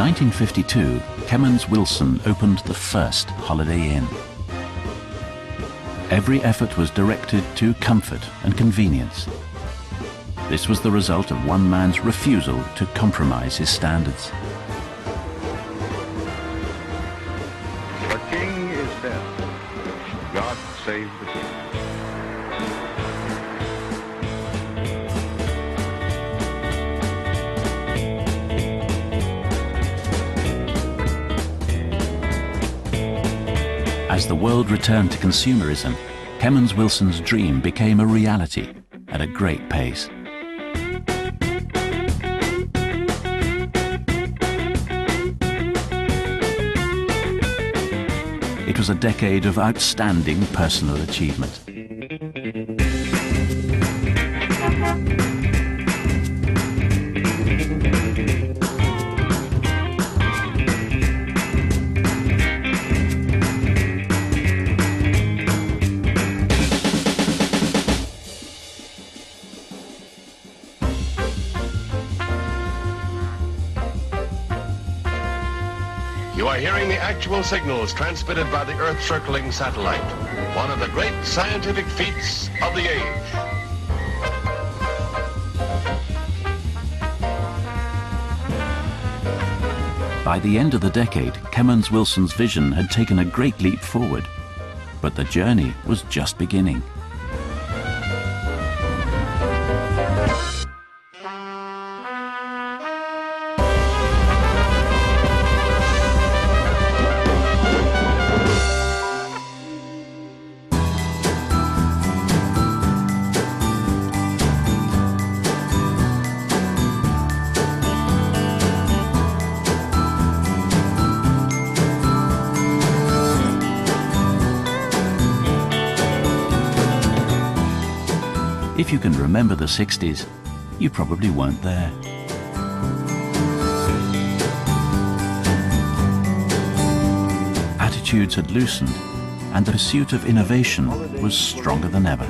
1952, Kemmons Wilson opened the first Holiday Inn. Every effort was directed to comfort and convenience. This was the result of one man's refusal to compromise his standards. The king is dead. God save the king. As the world returned to consumerism, Kemmons Wilson's dream became a reality at a great pace. It was a decade of outstanding personal achievement. You are hearing the actual signals transmitted by the Earth-circling satellite, one of the great scientific feats of the age. By the end of the decade, Kemmons Wilson's vision had taken a great leap forward, but the journey was just beginning. If you can remember the 60s, you probably weren't there. Attitudes had loosened, and the pursuit of innovation was stronger than ever.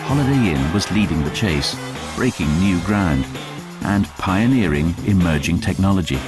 Holiday Inn was leading the chase, breaking new ground, and pioneering emerging technology.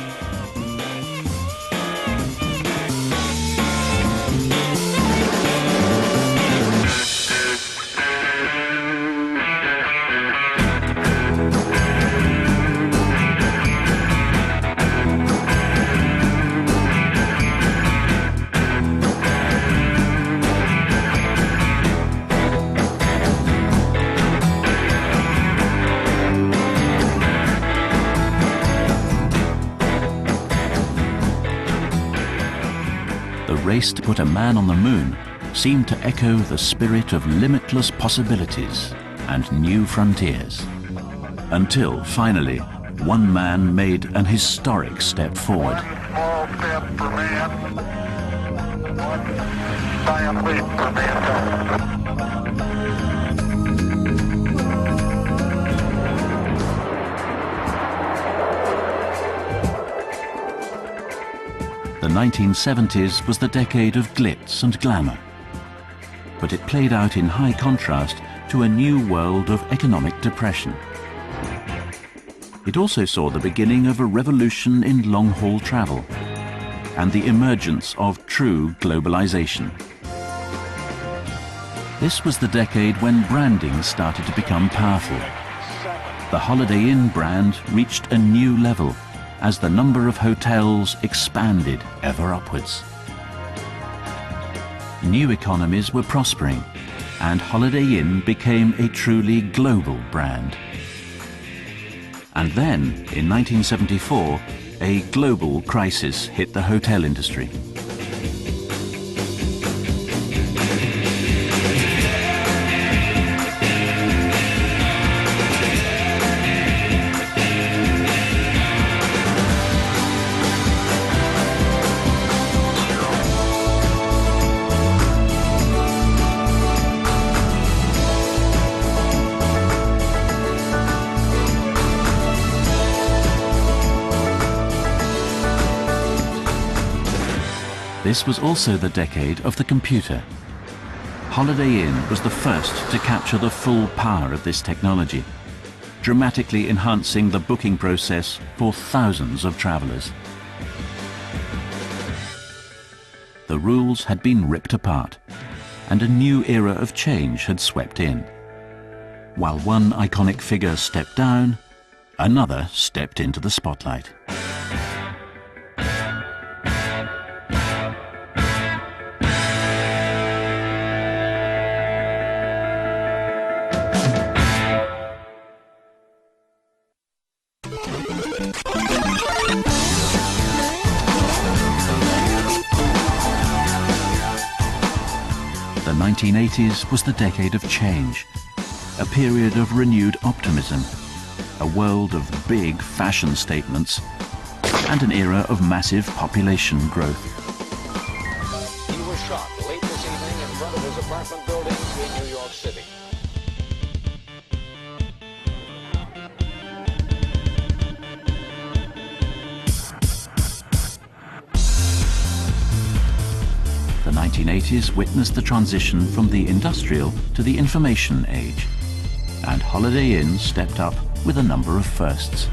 The race to put a man on the moon seemed to echo the spirit of limitless possibilities and new frontiers. Until, finally, one man made an historic step forward. One small step for man, one giant leap for mankind. The 1970s was the decade of glitz and glamour, but it played out in high contrast to a new world of economic depression. It also saw the beginning of a revolution in long-haul travel and the emergence of true globalization. This was the decade when branding started to become powerful. The Holiday Inn brand reached a new level as the number of hotels expanded ever upwards. New economies were prospering, and Holiday Inn became a truly global brand. And then, in 1974, a global crisis hit the hotel industry. This was also the decade of the computer. Holiday Inn was the first to capture the full power of this technology, dramatically enhancing the booking process for thousands of travellers. The rules had been ripped apart, and a new era of change had swept in. While one iconic figure stepped down, another stepped into the spotlight. The 1980s was the decade of change, a period of renewed optimism, a world of big fashion statements, and an era of massive population growth. He was shot late this evening in front of his apartment buildings in New York City. The 1980s witnessed the transition from the industrial to the information age, and Holiday Inn stepped up with a number of firsts.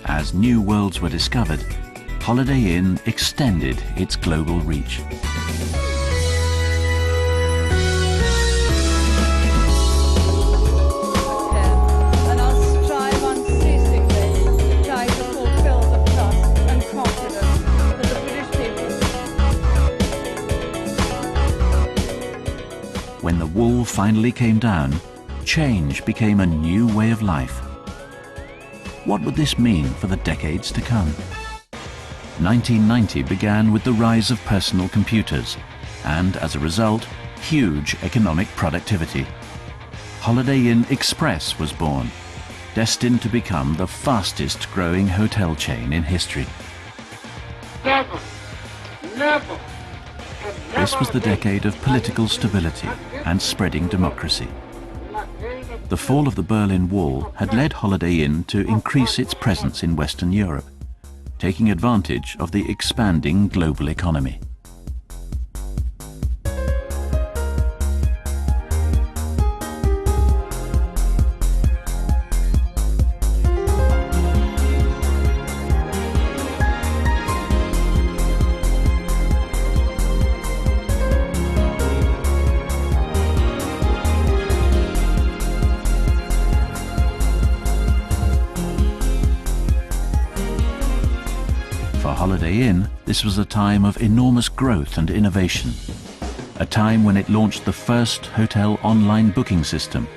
As new worlds were discovered, Holiday Inn extended its global reach. And I'll strive unceasingly to try to fulfill the trust and confidence that the British people. When the wall finally came down, change became a new way of life. What would this mean for the decades to come? 1990 began with the rise of personal computers and, as a result, huge economic productivity. Holiday Inn Express was born, destined to become the fastest growing hotel chain in history. This was the decade of political stability and spreading democracy. The fall of the Berlin Wall had led Holiday Inn to increase its presence in Western Europe, taking advantage of the expanding global economy. For Holiday Inn, this was a time of enormous growth and innovation, a time when it launched the first hotel online booking system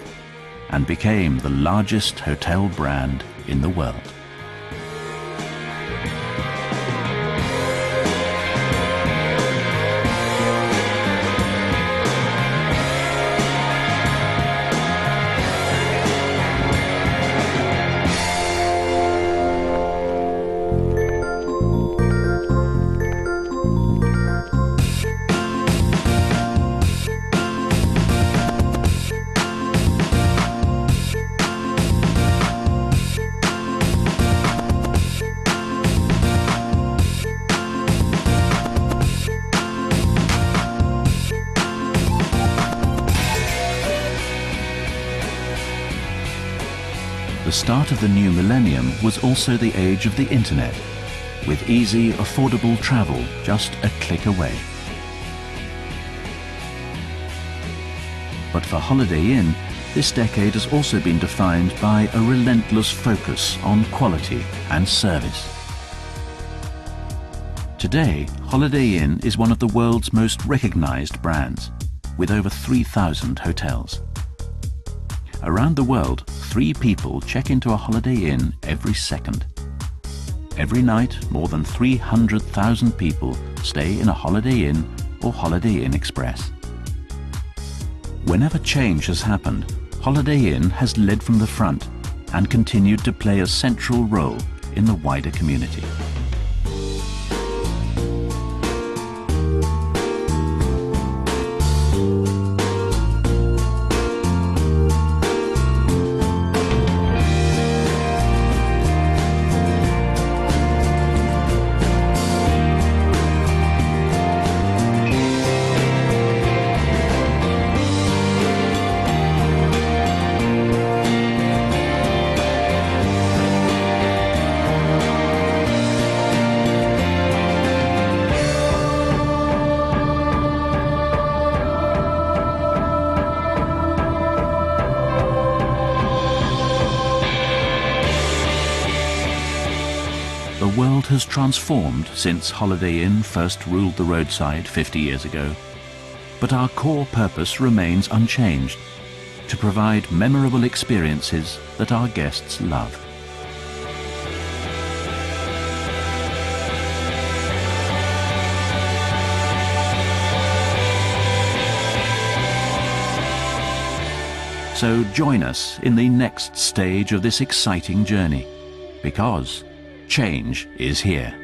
and became the largest hotel brand in the world. The start of the new millennium was also the age of the internet, with easy, affordable travel just a click away. But for Holiday Inn, this decade has also been defined by a relentless focus on quality and service. Today, Holiday Inn is one of the world's most recognized brands, with over 3,000 hotels. Around the world, 3 people check into a Holiday Inn every second. Every night, more than 300,000 people stay in a Holiday Inn or Holiday Inn Express. Whenever change has happened, Holiday Inn has led from the front and continued to play a central role in the wider community. The world has transformed since Holiday Inn first ruled the roadside 50 years ago. But our core purpose remains unchanged: to provide memorable experiences that our guests love. So join us in the next stage of this exciting journey, because change is here.